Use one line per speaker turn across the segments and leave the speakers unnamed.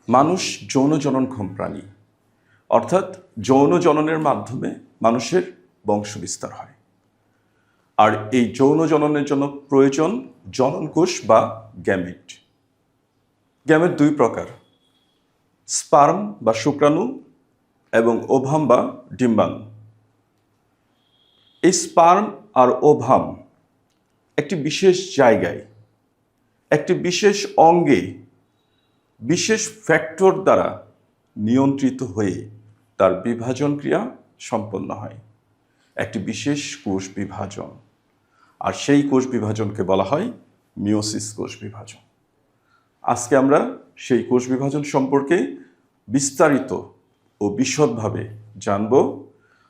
মানুষ যৌন জননক্ষম প্রাণী, অর্থাৎ যৌন জননের মাধ্যমে মানুষের বংশ বিস্তার হয়। আর এই যৌন জননের জন্য প্রয়োজন জননকোষ বা গ্যামেট। গ্যামেট দুই প্রকার, স্পার্ম বা শুক্রাণু এবং ওভাম বা ডিম্বাণু। এই স্পার্ম আর ওভাম একটি বিশেষ জায়গায়, একটি বিশেষ অঙ্গে, বিশেষ ফ্যাক্টর দ্বারা নিয়ন্ত্রিত হয়ে তার বিভাজন ক্রিয়া সম্পন্ন হয়, একটি বিশেষ কোষ বিভাজন। আর সেই কোষ বিভাজনকে বলা হয় মিওসিস কোষ বিভাজন। আজকে আমরা সেই কোষ বিভাজন সম্পর্কে বিস্তারিত ও বিশদভাবে জানব।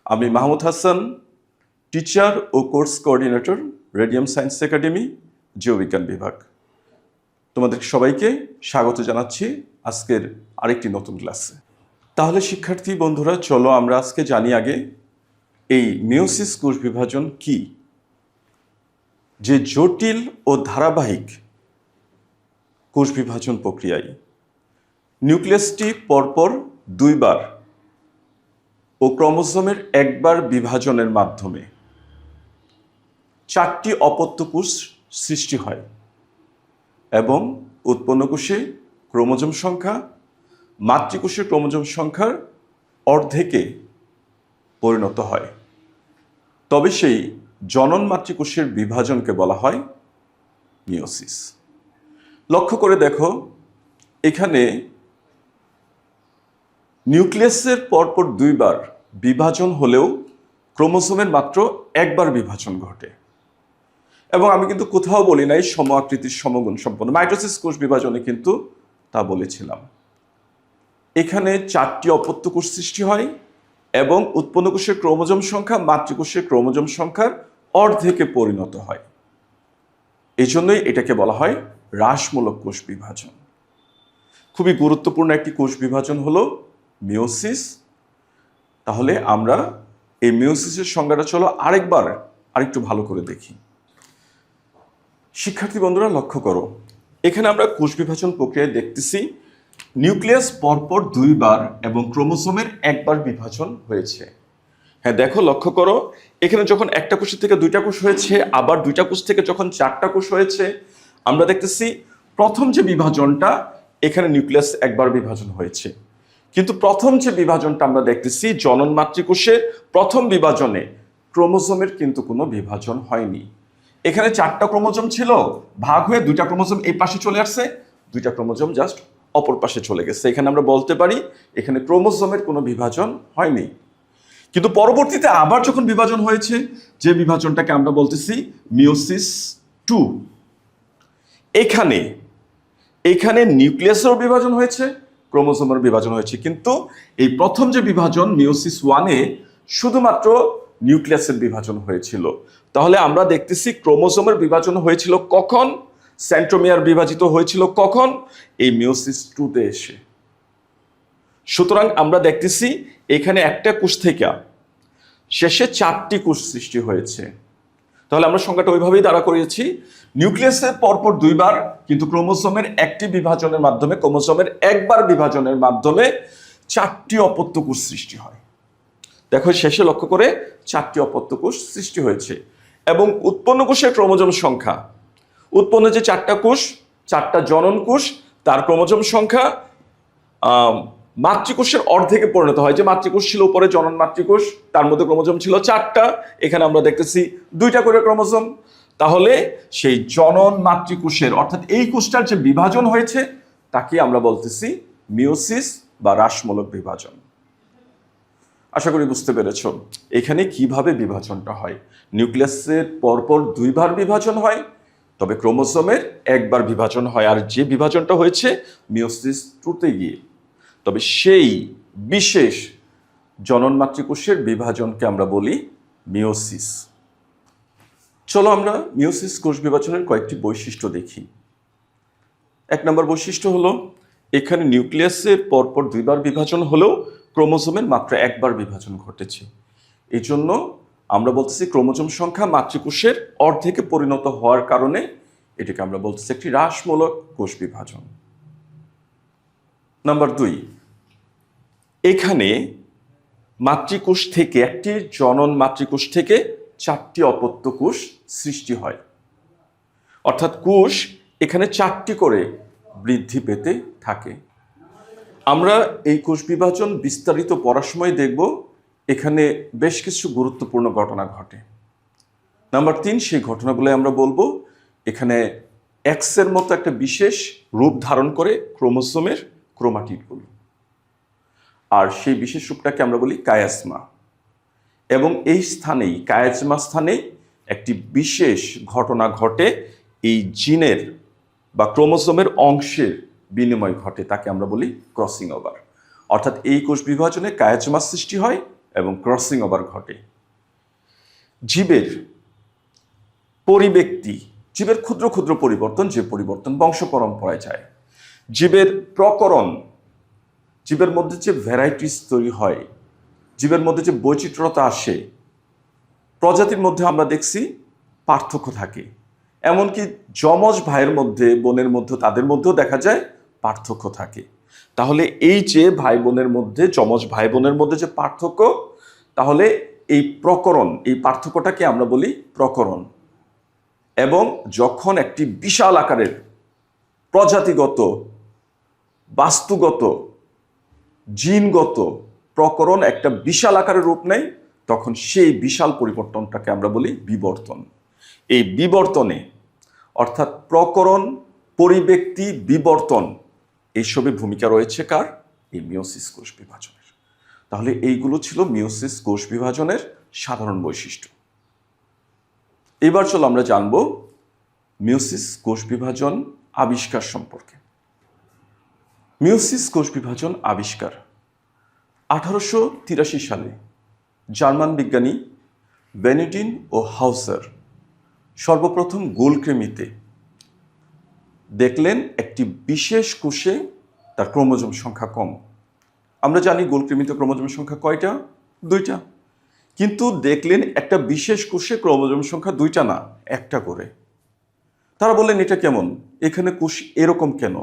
আমি মাহমুদ হাসান, টিচার ও course coordinator, Radium Science Academy, জীববিজ্ঞান বিভাগ। তোমাদের সবাইকে স্বাগত জানাচ্ছি আজকের আরেকটি নতুন ক্লাসে। তাহলে শিক্ষার্থী বন্ধুরা, চলো আমরা আজকে জানি আগে এই মিওসিস কোষ বিভাজন কি। যে জটিল ও ধারাবাহিক কোষ বিভাজন প্রক্রিয়ায় নিউক্লিয়াসটি পরপর দুইবার ও ক্রোমোজোমের একবার বিভাজনের মাধ্যমে 4টি অপত্য কোষ সৃষ্টি হয় এবং উৎপন্ন কোষে ক্রোমোজোম সংখ্যা মাতৃকোষের ক্রোমোজোম সংখ্যার অর্ধেকে পরিণত হয়। তবে সেই জনন মাতৃকোষের বিভাজনকে বলা হয় মিওসিস। লক্ষ্য করে দেখো, এখানে নিউক্লিয়াসের পরপর দুইবার বিভাজন হলেও ক্রোমোজোমের মাত্র একবার বিভাজন ঘটে। এবং আমি কিন্তু কোথাও বলি নাই সম আকৃতির সমগুণ সম্পন্ন। মাইটোসিস কোষ বিভাজনে কিন্তু তা বলেছিলাম। এখানে 4টি অপত্য কোষ সৃষ্টি হয় এবং উৎপন্ন কোষের ক্রোমোজোম সংখ্যা মাতৃকোষের ক্রোমোজোম সংখ্যার অর্ধেকে পরিণত হয়। এই জন্যই এটাকে বলা হয় হ্রাসমূলক কোষ বিভাজন। খুবই গুরুত্বপূর্ণ একটি কোষ বিভাজন হলো মিওসিস। তাহলে আমরা এই মিওসিসের সংজ্ঞাটা চলো আরেকটু ভালো করে দেখি। শিক্ষার্থী বন্ধুরা লক্ষ্য করো, এখানে আমরা কোষ বিভাজন প্রক্রিয়ায় দেখতেছি নিউক্লিয়াস পরপর দুইবার এবং ক্রোমোজোমের একবার বিভাজন হয়েছে। হ্যাঁ দেখো, লক্ষ্য করো, এখানে যখন একটা কোষের থেকে দুইটা কোষ হয়েছে, আবার দুইটা কোষ থেকে যখন 4টা কোষ হয়েছে, আমরা দেখতেছি প্রথম যে বিভাজনটা এখানে নিউক্লিয়াস একবার বিভাজন হয়েছে। কিন্তু প্রথম যে বিভাজনটা আমরা দেখতেছি জনন মাতৃকোষের প্রথম বিভাজনে ক্রোমোজোমের কিন্তু কোনো বিভাজন হয়নি। এখানে 4টা ক্রোমোজোম ছিল, ভাগ হয়ে 2টা ক্রোমোজোম এই পাশে চলে আসছে, 2টা ক্রোমোজোম জাস্ট অপর পাশে চলে গেছে। এখানে আমরা বলতে পারি এখানে ক্রোমোজোমের কোনো বিভাজন হয়নি। কিন্তু পরবর্তীতে আবার যখন বিভাজন হয়েছে, যে বিভাজনটাকে আমরা বলতেছি মিওসিস 2, এখানে নিউক্লিয়াসেরও বিভাজন হয়েছে, ক্রোমোজোমের বিভাজন হয়েছে। কিন্তু এই প্রথম যে বিভাজন মিওসিস 1-এ শুধুমাত্র নিউক্লিয়াসের বিভাজন হয়েছিল। তাহলে আমরা দেখতেছি ক্রোমোজোমের বিভাজন হয়েছিল কখন, সেন্ট্রোমিয়ার বিভাজিত হয়েছিল কখন, এই মিওসিস 2-তে এসে। সুতরাং আমরা দেখতেছি এখানে একটা কোষ থেকে শেষে 4টি কোষ সৃষ্টি হয়েছে। তাহলে আমরা সংখ্যাটা ওইভাবেই দাঁড়া করিয়েছি, নিউক্লিয়াসের পরপর দুইবার কিন্তু ক্রোমোজোমের একটি বিভাজনের মাধ্যমে, ক্রোমোজোমের একবার বিভাজনের মাধ্যমে 4টি অপত্য কোষ সৃষ্টি হয়। দেখো শেষে লক্ষ্য করে 4টি অপত্য কোষ সৃষ্টি হয়েছে এবং উৎপন্ন কোষের ক্রোমোজোম সংখ্যা, উৎপন্ন যে 4টা কোষ, 4টা জনন কোষ, তার ক্রোমোজোম সংখ্যা মাতৃকোষের অর্ধেকে পরিণত হয়। যে মাতৃকোষ ছিল উপরে জনন মাতৃকোষ, তার মধ্যে ক্রোমোজোম ছিল 4টা, এখানে আমরা দেখতেছি 2টা করে ক্রোমোজোম। তাহলে সেই জনন মাতৃকোষের অর্থাৎ এই কোষটার যে বিভাজন হয়েছে তাকে আমরা বলতেছি মিওসিস বা হ্রাসমূলক বিভাজন। আশা করি বুঝতে পেরেছ এখানে কিভাবে বিভাজনটা হয়। নিউক্লিয়াসের পরপর দুইবার বিভাজন হয়, তবে ক্রোমোজোমের একবার বিভাজন হয়। আর যে বিভাজনটা হয়েছে মিওসিস 2-তে গিয়ে, তবে সেই বিশেষ জনন মাতৃকোষের বিভাজনকে আমরা বলি মিওসিস। চলো আমরা মিওসিস কোষ বিভাজনের কয়েকটি বৈশিষ্ট্য দেখি। 1 নম্বর বৈশিষ্ট্য হলো, এখানে নিউক্লিয়াসের পরপর দুইবার বিভাজন হলেও ক্রোমোজোমের মাত্র একবার বিভাজন ঘটেছে। এই জন্য আমরা বলতেছি ক্রোমোজোম সংখ্যা মাতৃকোষের অর্ধেকে পরিণত হওয়ার কারণে এটাকে আমরা বলতেছি একটি হ্রাসমূলক কোষ বিভাজন। নাম্বার 2, এখানে মাতৃকোষ থেকে একটি জনন মাতৃকোষ থেকে 4টি অপত্য কোষ সৃষ্টি হয়, অর্থাৎ কোষ এখানে 4টি করে বৃদ্ধি পেতে থাকে। আমরা এই কোষ বিভাজন বিস্তারিত পড়ার সময় দেখব এখানে বেশ কিছু গুরুত্বপূর্ণ ঘটনা ঘটে। নাম্বার 3, সেই ঘটনাগুলো আমরা বলবো। এখানে এক্সের মতো একটা বিশেষ রূপ ধারণ করে ক্রোমোসোমের ক্রোমাটিডগুলো, আর সেই বিশেষ রূপটাকে আমরা বলি কায়াজমা। এবং এই স্থানেই, কায়াজমা স্থানেই একটি বিশেষ ঘটনা ঘটে, এই জিনের বা ক্রোমোসোমের অংশের বিনিময় ঘটে, তাকে আমরা বলি ক্রসিং ওভার। অর্থাৎ এই কোষ বিভাজনে কায়াজমা সৃষ্টি হয় এবং ক্রসিং ওভার ঘটে। জীবের পরিব্যক্তি, জীবের ক্ষুদ্র ক্ষুদ্র পরিবর্তন, যে পরিবর্তন বংশ পরম্পরায় যায়। জীবের প্রকরণ, জীবের মধ্যে যে ভ্যারাইটিস তৈরি হয়, জীবের মধ্যে যে বৈচিত্র্যতা আসে, প্রজাতির মধ্যে আমরা দেখছি পার্থক্য থাকে। এমনকি যমজ ভাইয়ের মধ্যে, বোনের মধ্যে, তাদের মধ্যেও দেখা যায় পার্থক্য থাকে। তাহলে এই যে ভাই বোনের মধ্যে, যমজ ভাই বোনের মধ্যে যে পার্থক্য, তাহলে এই প্রকরণ, এই পার্থক্যটাকে আমরা বলি প্রকরণ। এবং যখন একটি বিশাল আকারের প্রজাতিগত, বাস্তুগত, জিনগত প্রকরণ একটা বিশাল আকারের রূপ নেয়, তখন সেই বিশাল পরিবর্তনটাকে আমরা বলি বিবর্তন। এই বিবর্তনে, অর্থাৎ প্রকরণ, পরিব্যক্তি, বিবর্তন, এইসবের ভূমিকা রয়েছে কার? এই মিওসিস কোষ বিভাজনের। তাহলে এইগুলো ছিল মিওসিস কোষ বিভাজনের সাধারণ বৈশিষ্ট্য। এবার চলো আমরা জানব মিওসিস কোষ বিভাজন আবিষ্কার সম্পর্কে। মিওসিস কোষ বিভাজন আবিষ্কার 1883 সালে জার্মান বিজ্ঞানী বেনেডিন ও হাউসার সর্বপ্রথম গোলকৃমিতে দেখলেন একটি বিশেষ কোষে তার ক্রোমোজোম সংখ্যা কম। আমরা জানি গোলকৃমিতে ক্রোমোজোম সংখ্যা কয়টা? 2টা। কিন্তু দেখলেন একটা বিশেষ কোষে ক্রোমোজোম সংখ্যা 2টা না, 1টা করে। তারা বললেন এটা কেমন, এখানে কোষ এরকম কেন?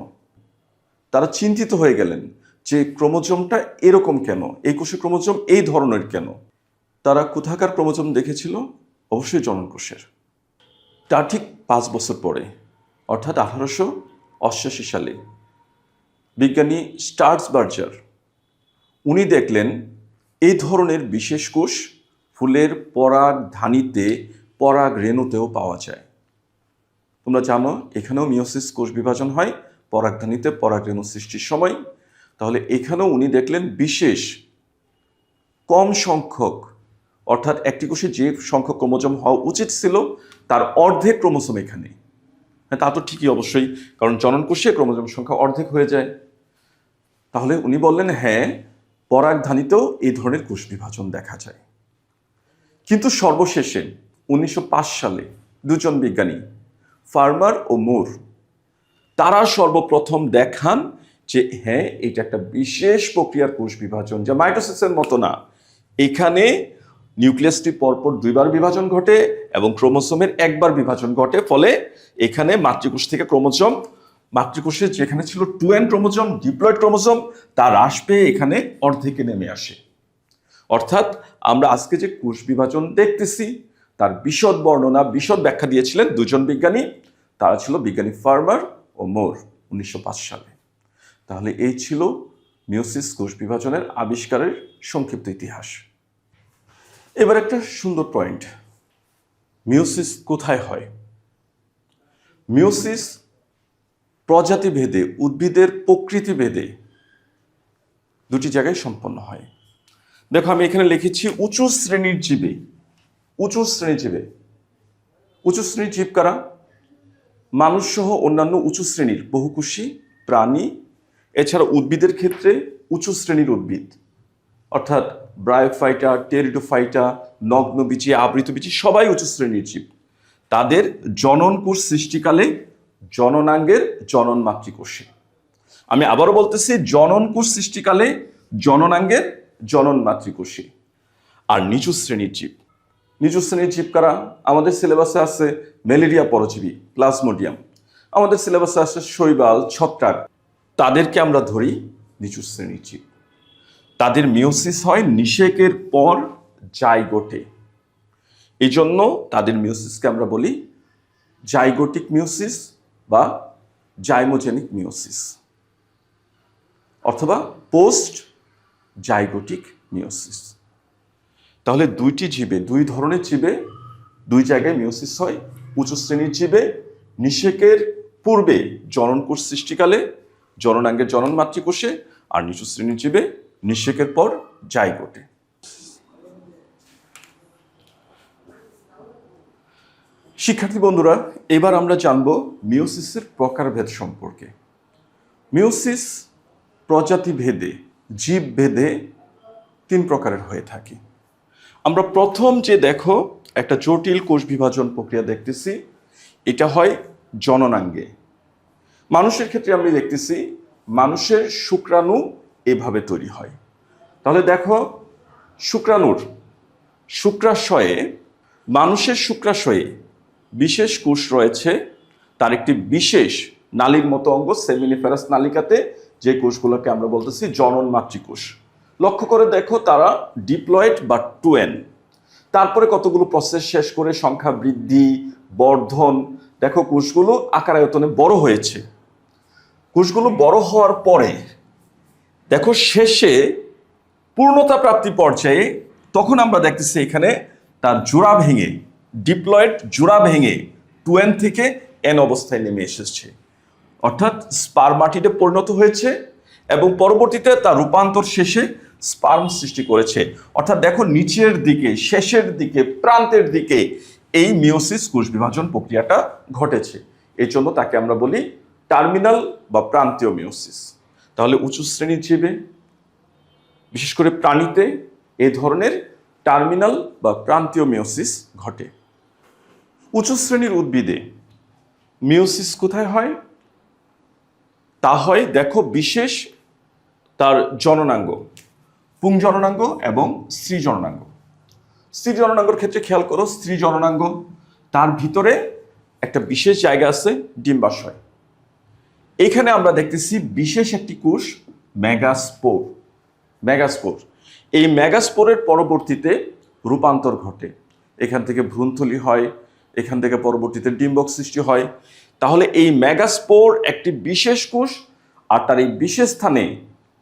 তারা চিন্তিত হয়ে গেলেন যে ক্রোমোজোমটা এরকম কেন, এই কোষে ক্রোমোজোম এই ধরনের কেন। তারা কোথাকার ক্রোমোজোম দেখেছিল? অবশ্যই জনন কোষের। তার ঠিক 5 বছর পরে, অর্থাৎ 1888 সালে বিজ্ঞানী স্টার্সবার্জার উনি দেখলেন এই ধরনের বিশেষ কোষ ফুলের পরাগধানীতে, পরাগরেণুতেও পাওয়া যায়। তোমরা জানো এখানেও মিওসিস কোষ বিভাজন হয় পরাগধানীতে পরাগরেণু সৃষ্টির সময়। তাহলে এখানেও উনি দেখলেন বিশেষ কম সংখ্যক, অর্থাৎ একটি কোষে যে সংখ্যক ক্রোমোজোম হওয়া উচিত ছিল তার অর্ধেক ক্রোমোজোম এখানে। হ্যাঁ, তা তো ঠিকই অবশ্যই, কারণ জনন কোষে ক্রোমোজোম সংখ্যা অর্ধেক হয়ে যায়। তাহলে উনি বললেন হ্যাঁ, পরাগধানীতেও এই ধরনের কোষ বিভাজন দেখা যায়। কিন্তু সর্বশেষে 1905 সালে দুজন বিজ্ঞানী ফার্মার ও মুর, তারা সর্বপ্রথম দেখান যে হ্যাঁ, এটা একটা বিশেষ প্রক্রিয়ার কোষ বিভাজন, যা মাইটোসিসের মতো না। এখানে নিউক্লিয়াসটি পরপর 2বার বিভাজন ঘটে এবং ক্রোমোসোমের 1বার বিভাজন ঘটে। ফলে এখানে মাতৃকোষ থেকে ক্রোমোজোম, মাতৃকোষে যেখানে ছিল 2n ক্রোমোজোম, ডিপ্লয়েড ক্রোমোজোম, তা হ্রাস পেয়ে এখানে অর্ধেকে নেমে আসে। অর্থাৎ আমরা আজকে যে কোষ বিভাজন দেখতেছি তার বিশদ বর্ণনা, বিশদ ব্যাখ্যা দিয়েছিলেন দুজন বিজ্ঞানী। তারা ছিল বিজ্ঞানী ফার্মার ও মুর 1905 সালে। তাহলে এই ছিল মিওসিস কোষ বিভাজনের আবিষ্কারের সংক্ষিপ্ত ইতিহাস। এবার একটা সুন্দর পয়েন্ট, মিওসিস কোথায় হয়? মিওসিস প্রজাতি ভেদে, উদ্ভিদের প্রকৃতি ভেদে 2টি জায়গায় সম্পন্ন হয়। দেখো আমি এখানে লিখেছি উঁচু শ্রেণীর জীবে। উঁচু শ্রেণীর জীবে, উঁচু শ্রেণীর জীব কারা? মানুষ সহ অন্যান্য উঁচু শ্রেণীর বহুকোষী প্রাণী, এছাড়া উদ্ভিদের ক্ষেত্রে উঁচু শ্রেণীর উদ্ভিদ, অর্থাৎ ব্রায়োফাইটা, টেরিডোফাইটা, নগ্নবীজী, আবৃতবীজী, সবাই উঁচু শ্রেণীর জীব। তাদের জনন কোষ সৃষ্টিকালে জননাঙ্গের জনন মাতৃকোষে। আমি আবারও বলতেছি, জনন কোষ সৃষ্টিকালে জননাঙ্গের জনন মাতৃকোষে। আর নিচু শ্রেণীর জীব, নিচু শ্রেণীর জীব কারা? আমাদের সিলেবাসে আছে ম্যালেরিয়া পরজীবী, প্লাজমোডিয়াম। আমাদের সিলেবাসে আছে শৈবাল, ছত্রাক। তাদেরকে আমরা ধরি নিচু শ্রেণীর জীব। তাদের মিওসিস হয় নিষেকের পর জাইগোটে। এই জন্য তাদের মিওসিসকে আমরা বলি জাইগোটিক মিওসিস বা জাইমোজেনিক মিওসিস অথবা পোস্ট জাইগোটিক মিওসিস। তাহলে দুই ধরনের জীবে দুই জায়গায় মিওসিস হয়। উঁচু শ্রেণীর জীবে নিষেকের পূর্বে জননকোষ সৃষ্টিকালে জননাঙ্গের জনন মাতৃকোষে, আর নিচু শ্রেণীর জীবে নিষেকের পর জাইগোটে। শিক্ষার্থী বন্ধুরা, এবার আমরা জানব মিওসিসের প্রকারভেদ সম্পর্কে। মিওসিস প্রজাতি ভেদে, জীব ভেদে 3 প্রকারের হয়ে থাকে। আমরা প্রথম যে দেখো একটা জটিল কোষ বিভাজন প্রক্রিয়া দেখতেছি, এটা হয় জননাঙ্গে। মানুষের ক্ষেত্রে আমরা দেখতেছি মানুষের শুক্রাণু এভাবে তৈরি হয়। তাহলে দেখো শুক্রাশয়ে, মানুষের শুক্রাশয়ে বিশেষ কোষ রয়েছে। তার একটি বিশেষ নালীর মতো অঙ্গ সেমিনিফেরাস নালিকাতে, যে কোষগুলোকে আমরা বলতেছি জনন মাতৃকোষ। লক্ষ্য করে দেখো তারা ডিপ্লয়েড বা টুয়েন। তারপরে কতগুলো প্রসেস শেষ করে সংখ্যা বৃদ্ধি, বর্ধন, দেখো কোষগুলো আকার আয়তনে বড় হয়েছে। কোষগুলো বড় হওয়ার পরে দেখো শেষে পূর্ণতা প্রাপ্তি পর্যায়ে তখন আমরা দেখতেছি এখানে তার জোড়া ভেঙে, ডিপ্লয়েড জোড়া ভেঙে টুয়েন থেকে এন অবস্থায় নেমে এসেছে, অর্থাৎ স্পারমাটিডে পরিণত হয়েছে এবং পরবর্তীতে তার রূপান্তর শেষে স্পার্ম সৃষ্টি করেছে। অর্থাৎ দেখো নিচের দিকে, শেষের দিকে, প্রান্তের দিকে এই মিওসিস কোষ বিভাজন প্রক্রিয়াটা ঘটেছে। এই জন্য তাকে আমরা বলি টার্মিনাল বা প্রান্তীয় মিওসিস। তাহলে উঁচু শ্রেণীর জীবে, বিশেষ করে প্রাণীতে এই ধরনের টার্মিনাল বা প্রান্তীয় মিওসিস ঘটে। উঁচু শ্রেণীর উদ্ভিদে মিওসিস কোথায় হয়? তা হয় দেখো বিশেষ তার জননাঙ্গ, পুং জননাঙ্গ এবং স্ত্রী জননাঙ্গ। স্ত্রী জননাঙ্গর ক্ষেত্রে খেয়াল করো, স্ত্রী জননাঙ্গ তার ভিতরে একটা বিশেষ জায়গা আছে ডিম্বাশয়। এখানে আমরা দেখতেছি বিশেষ একটি কোষ মেগাস্পোর। এই মেগাস্পোরের পরবর্তীতে রূপান্তর ঘটে। এখান থেকে ভ্রূণথলি হয়, এখান থেকে পরবর্তীতে ডিম্বক সৃষ্টি হয়। তাহলে এই মেগাস্পোর একটি বিশেষ কোষ, আর তার এই বিশেষ স্থানে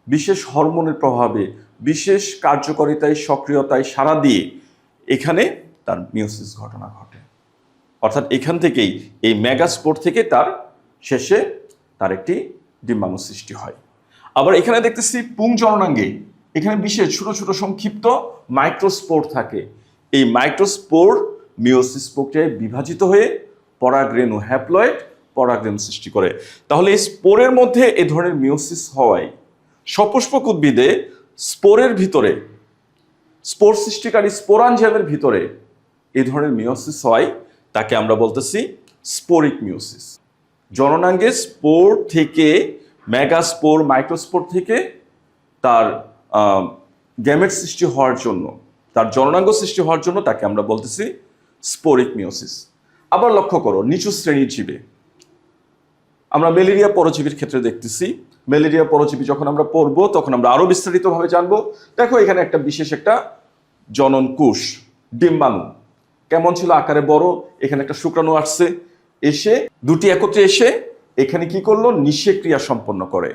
বিশেষ হরমোনের প্রভাবে, বিশেষ কার্যকারিতায়, সক্রিয়তায় সাড়া দিয়ে এখানে তার মিওসিস ঘটনা ঘটে। অর্থাৎ এখান থেকেই, এই মেগাস্পোর থেকে তার শেষে তার একটি ডিম্বাণু সৃষ্টি হয়। আবার এখানে দেখতেছি পুং জননাঙ্গে এখানে বিশেষ ছোট ছোট সংক্ষিপ্ত মাইক্রোস্পোর থাকে। এই মাইক্রোস্পোর মিওসিস প্রক্রিয়ায় বিভাজিত হয়ে পরাগরেণু, হ্যাপ্লয়েড পরাগরেণু সৃষ্টি করে। তাহলে এই স্পোরের মধ্যে এ ধরনের মিওসিস হওয়ায় সপুষ্পক উদ্ভিদে স্পোরের ভিতরে, স্পোর সৃষ্টিকারী স্পোরাঞ্জিয়ামের ভিতরে এ ধরনের মিওসিস হয়, তাকে আমরা বলতেছি স্পোরিক মিওসিস। জননাঙ্গে স্পোর থেকে, মেগাস্পোর, মাইক্রোস্পোর থেকে তার গ্যামেট সৃষ্টি হওয়ার জন্য, তার জননাঙ্গ সৃষ্টি হওয়ার জন্য তাকে আমরা বলতেছি স্পোরিক মিওসিস। আবার লক্ষ্য করো নিচু শ্রেণীর জীবে আমরা ম্যালেরিয়া পরজীবীর ক্ষেত্রে দেখতেছি। ম্যালেরিয়া পরজীবী যখন আমরা পড়বো তখন আমরা আরো বিস্তারিতভাবে জানবো। দেখো এখানে একটা বিশেষ একটা জনন কোষ, ডিম্বাণু কেমন ছিল, আকারে বড়। এখানে একটা শুক্রাণু আসছে, এসে দুটি একত্রে এসে এখানে কি করলো, নিষেক ক্রিয়া সম্পন্ন করে।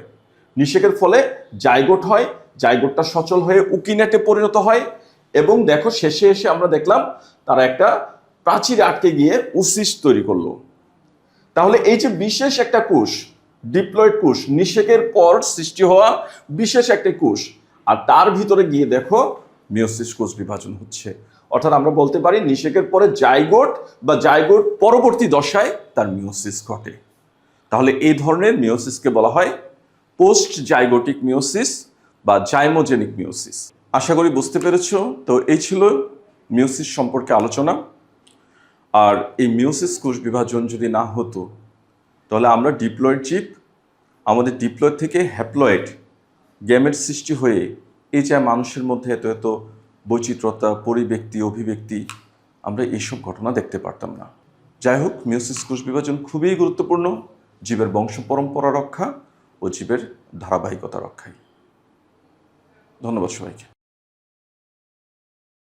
নিষেকের ফলে জাইগোট হয়, জাইগোটটা সচল হয়ে উকিনেটে পরিণত হয় এবং দেখো শেষে এসে আমরা দেখলাম তারা একটা প্রাচীরে আটকে গিয়ে উসিস তৈরি করলো। তাহলে এই যে বিশেষ একটা কোষ, ডিপ্লয়েড কোষ, নিষেকের পর সৃষ্টি হওয়া বিশেষ একটা কোষ, আর তার ভিতরে গিয়ে দেখো মিওসিস কোষ বিভাজন হচ্ছে। অর্থাৎ আমরা বলতে পারি নিষেকের পরে জাইগোট বা জাইগোট পরবর্তী দশায় তার মিওসিস ঘটে। তাহলে এই ধরনের মিওসিসকে বলা হয় পোস্ট জাইগোটিক মিওসিস বা জাইমোজেনিক মিওসিস। আশা করি বুঝতে পেরেছো। তো এই ছিল মিওসিস সম্পর্কে আলোচনা। আর এই মিওসিস কোষ বিভাজন যদি না হতো তাহলে আমরা ডিপ্লয়েড জীব, আমাদের ডিপ্লয়েড থেকে হ্যাপ্লয়েড গ্যামেট সৃষ্টি হয়ে এই যে মানুষের মধ্যে এত এত বৈচিত্র্যতা, পরিব্যক্তি, অভিব্যক্তি, আমরা এইসব ঘটনা দেখতে পারতাম না। যাই হোক, মিওসিস কোষ বিভাজন খুবই গুরুত্বপূর্ণ জীবের বংশ পরম্পরা রক্ষা ও জীবের ধারাবাহিকতা রক্ষায়। ধন্যবাদ সবাইকে।